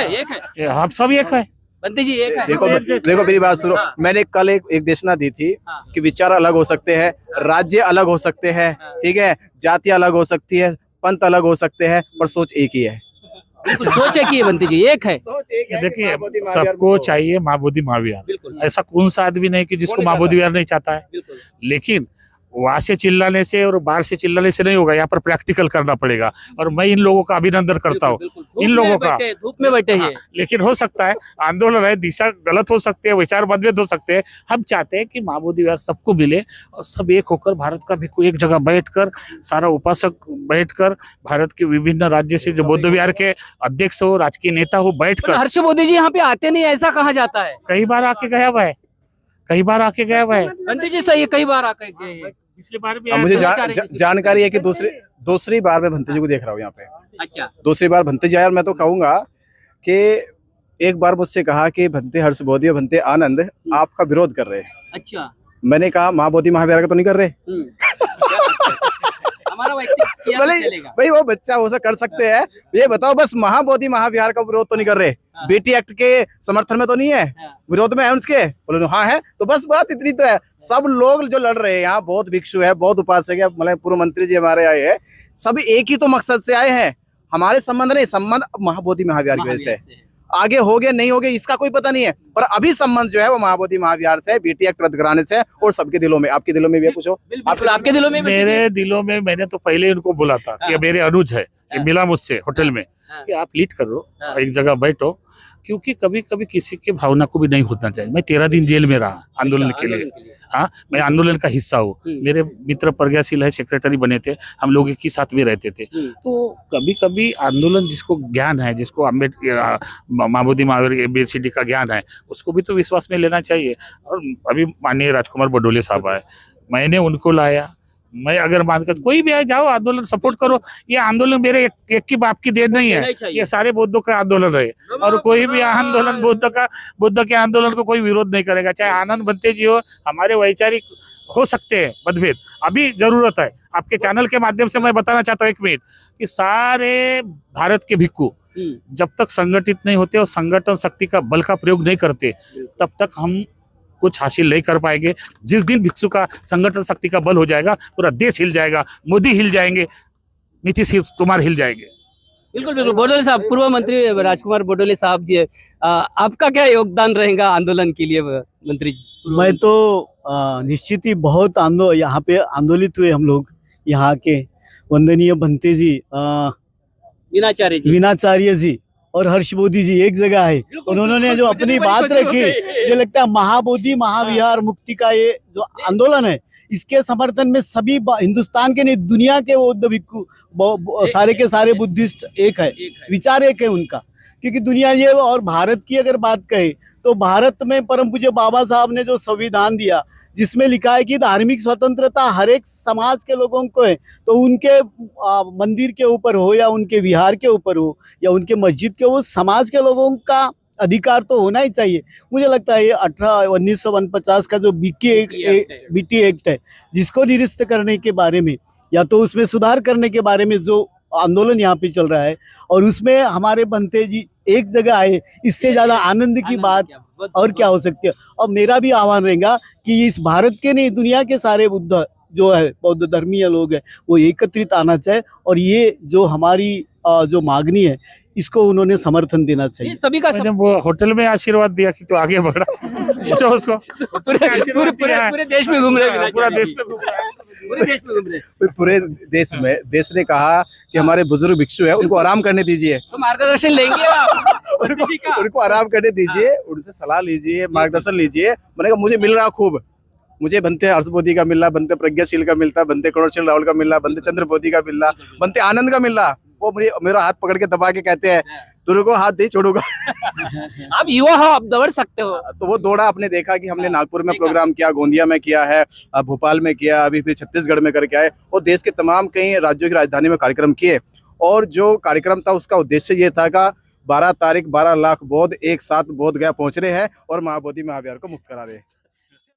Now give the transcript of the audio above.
एक है। हम सब एक है। बंटी जी एक है। देखो मेरी बात सुनो। मैंने कल एक देशना दी थी कि विचार अलग हो सकते हैं, राज्य अलग हो सकते हैं, ठीक है, जाति अलग हो सकती है, पंथ अलग हो सकते हैं, पर सोच एक ही है। बिल्कुल सोच है कि बंटी जी एक है। सोच एक है। देखिए सबको चाहिए माँ बोधी महाविहार। बिल्कुल ऐसा कौन सा आदमी नहीं कि जिसको माँ बोधी विहार नहीं चाहता है। बिल्कुल लेकिन वहां से चिल्लाने से और बाहर से चिल्लाने से नहीं होगा, यहाँ पर प्रैक्टिकल करना पड़ेगा। और मैं इन लोगों का अभिनंदन करता हूँ, इन लोगों का। धूप में बैठे हाँ, हैं। लेकिन हो सकता है आंदोलन है, दिशा गलत हो सकती है, विचार मतभेद हो सकते हैं। हम चाहते हैं कि माँ बोधी विहार सबको मिले और सब एक होकर भारत का भी कोई एक जगह बैठकर सारा उपासक बैठकर भारत के विभिन्न राज्य से जो बौद्ध विहार के अध्यक्ष हो, राजकीय नेता हो, बैठकर। हर्ष मोदी जी यहाँ पे आते नहीं ऐसा कहा जाता है। कई बार आके गया हुआ है, कई बार आके गया हुआ है। बंटी जी सही है, कई बार आके गए हैं। पिछली बार भी मुझे जानकारी जानकारी है कि दूसरी बार मैं भंते जी को देख रहा हूँ यहाँ पे। अच्छा दूसरी बार भंते जी आए और मैं तो कहूंगा कि एक बार मुझसे कहा कि भंते हर्ष बोधी और भंते आनंद आपका विरोध कर रहे हैं। अच्छा मैंने कहा माँ बोधी महाविहार का तो नहीं कर रहे। हमारा व्यक्ति किया तो चलेगा। भाई वो बच्चा हो कर सकते हैं, ये बताओ बस महाबोधि महाविहार का विरोध तो नहीं कर रहे, बेटी एक्ट के समर्थन में तो नहीं है, विरोध में है उसके? बोले हाँ है, तो बस बात इतनी तो है। सब लोग जो लड़ रहे हैं यहाँ, बहुत भिक्षु है, बहुत उपासक है, मतलब पूर्व मंत्री जी हमारे आए हैं, सब एक ही तो मकसद से आए हैं। हमारे संबंध नहीं, संबंध महाबोधि महाविहार की वजह से। आगे हो गए नहीं हो गए इसका कोई पता नहीं है, पर अभी संबंध जो है वो महाबोधि महाविहार से, बेटी एक्ट रद्द कराने से, और सबके दिलों में। आपके दिलों में भी है कुछ हो? आपके दिलों में? मेरे दिलों में मैंने तो पहले इनको बोला था कि मेरे अनुज है, ये मिला मुझसे होटल में कि आप लीड करो, एक जगह बैठो, क्योंकि कभी कभी किसी की भावना को भी नहीं होना चाहिए। मैं 13 दिन जेल में रहा आंदोलन के लिए। हाँ, मैं आंदोलन का हिस्सा हूँ। मेरे मित्र प्रज्ञाशील है, सेक्रेटरी बने थे, हम लोग एक ही साथ में रहते थे। तो कभी कभी आंदोलन, जिसको ज्ञान है, जिसको अम्बेडकर माँ बोधी महाविहार ABCD का ज्ञान है, उसको भी तो विश्वास में लेना चाहिए। और अभी माननीय राजकुमार बडोले साहब आए, मैंने उनको लाया। मैं अगर मानकर कोई भी आए, जाओ आंदोलन सपोर्ट करो। ये आंदोलन मेरे एक की बाप की देन नहीं है, ये सारे बौद्धों का आंदोलन है। और कोई भी आंदोलन बुद्ध के आंदोलन को कोई विरोध नहीं करेगा, चाहे आनंद भंते जी हो। हमारे वैचारिक हो सकते हैं मतभेद, अभी जरूरत है। आपके चैनल के माध्यम से मैं बताना चाहता हूँ 1 मिनट कि सारे भारत के भिक्खु जब तक संगठित नहीं होते और संगठन शक्ति का बल का प्रयोग नहीं करते, तब तक हम कुछ हासिल नहीं कर पाएंगे। जिस दिन भिक्षु का संगठन शक्ति का बल हो जाएगा, पूरा देश हिल जाएगा, मोदी हिल जाएंगे, नीतीश कुमार हिल जाएंगे। बिल्कुल बिल्कुल। बडोले साहब, पूर्व मंत्री राजकुमार बडोले साहब जी, आपका क्या योगदान रहेगा आंदोलन के लिए मंत्री जी? मैं तो निश्चित ही बहुत यहाँ पे आंदोलित हुए हम लोग। यहाँ के वंदनीय भंते जी, वीणाचार्य जी और हर्ष बोधी जी एक जगह है, और उन्होंने जो अपनी बात रखी, मुझे लगता है महाबोधि महाविहार मुक्ति का ये जो आंदोलन है, इसके समर्थन में सभी हिंदुस्तान के नहीं, दुनिया के बौद्ध भिक्खु सारे के सारे बुद्धिस्ट एक है, विचार एक है उनका। क्योंकि दुनिया ये, और भारत की अगर बात कहें तो भारत में परम पूज्य बाबा साहब ने जो संविधान दिया, जिसमें लिखा है कि धार्मिक स्वतंत्रता हर एक समाज के लोगों को है, तो उनके मंदिर के ऊपर हो या उनके विहार के ऊपर हो या उनके मस्जिद के, वो समाज के लोगों का अधिकार तो होना ही चाहिए। मुझे लगता है ये 1949 का जो बीटी एक्ट है, जिसको निरस्त करने के बारे में या तो उसमें सुधार करने के बारे में जो आंदोलन यहाँ पे चल रहा है, और उसमें हमारे भंते जी एक जगह आए, इससे ज्यादा आनंद की बात और क्या हो सकती है। और मेरा भी आह्वान रहेगा कि इस भारत के नहीं, दुनिया के सारे बुद्ध जो है, बौद्ध धर्मीय लोग हैं, वो एकत्रित आना चाहिए, और ये जो हमारी जो मांगनी है, इसको उन्होंने समर्थन देना चाहिए। सभी का मैंने वो होटल में आशीर्वाद दिया कि तू आगे बढ़ा। तो उसको पूरे देश में घूम रहे हैं, पूरा देश में घूम रहा है, पूरे देश में घूम रहे हैं। पूरे देश में देश ने कहा कि हमारे बुजुर्ग भिक्षु है, उनको आराम करने दीजिए, तो मार्गदर्शन लेंगे आप उनको आराम करने दीजिए, उनसे सलाह लीजिए, मार्गदर्शन लीजिए। मैंने कहा मुझे मिल रहा खूब, मुझे बनते हर्ष बोधी का मिल रहा, बनते प्रज्ञाशील का मिलता, बनते करुणशील राहुल का मिल रहा, बनते चंद्र बोधी का मिल रहा, बनते आनंद का मिल रहा। वो मेरा हाथ पकड़ के दबा के कहते हैं, तुझे को हाथ नहीं छोड़ूंगा। आप युवा हो, आप दौड़ सकते हो। तो वो दौड़ा, आपने देखा कि हमने नागपुर में प्रोग्राम किया, गोंदिया में किया है, भोपाल में किया, अभी फिर छत्तीसगढ़ में करके आए, और देश के तमाम कई राज्यों की राजधानी में कार्यक्रम किए। और जो कार्यक्रम था उसका उद्देश्य ये था कि 12 तारीख 12 लाख बौद्ध एक साथ बोध गया पहुंच रहे हैं और महाबोधि महाविहार को मुक्त करा रहे हैं।